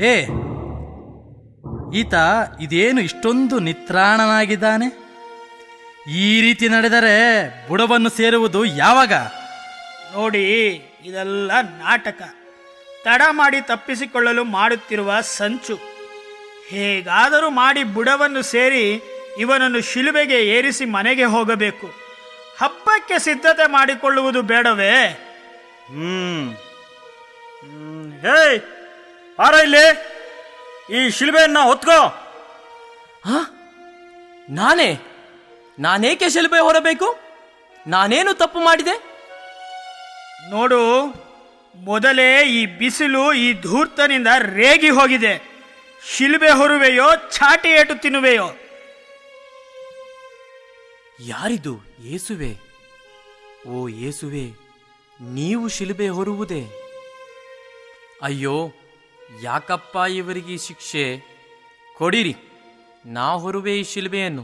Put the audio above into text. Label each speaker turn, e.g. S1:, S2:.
S1: ಏ, ಈತ ಇದೇನು ಇಷ್ಟೊಂದು ನಿತ್ರಾಣನಾಗಿದ್ದಾನೆ? ಈ ರೀತಿ ನಡೆದರೆ ಬುಡವನ್ನು ಸೇರುವುದು ಯಾವಾಗ?
S2: ನೋಡಿ, ಇದೆಲ್ಲ ನಾಟಕ. ತಡ ಮಾಡಿ ತಪ್ಪಿಸಿಕೊಳ್ಳಲು ಮಾಡುತ್ತಿರುವ ಸಂಚು. ಹೇಗಾದರೂ ಮಾಡಿ ಬುಡವನ್ನು ಸೇರಿ ಇವನನ್ನು ಶಿಲುಬೆಗೆ ಏರಿಸಿ ಮನೆಗೆ ಹೋಗಬೇಕು. ಹಬ್ಬಕ್ಕೆ ಸಿದ್ಧತೆ ಮಾಡಿಕೊಳ್ಳುವುದು ಬೇಡವೇ?
S3: ಹೇಯ್, ಆರ ಇಲ್ಲಿ, ಈ ಶಿಲುಬೆಯನ್ನ ಹೊತ್ಕೋ.
S4: ನಾನೇಕೆ ಶಿಲುಬೆ ಹೊರಬೇಕು? ನಾನೇನು ತಪ್ಪು ಮಾಡಿದೆ?
S2: ನೋಡು, ಮೊದಲೇ ಈ ಬಿಸಿಲು ಈ ಧೂರ್ತನಿಂದ ರೇಗಿ ಹೋಗಿದೆ. ಶಿಲುಬೆ ಹೊರುವೆಯೋ ಚಾಟಿ ಏಟು ತಿನ್ನುವೆಯೋ?
S4: ಯಾರಿದು? ಯೇಸುವೆ. ಓ ಯೇಸುವೆ, ನೀವು ಶಿಲುಬೆ ಹೊರುವುದೇ? ಅಯ್ಯೋ, ಯಾಕಪ್ಪ ಇವರಿಗೆ ಶಿಕ್ಷೆ? ಕೊಡಿರಿ, ನಾ ಹೊರುವೆ ಈ ಶಿಲುಬೆಯನ್ನು.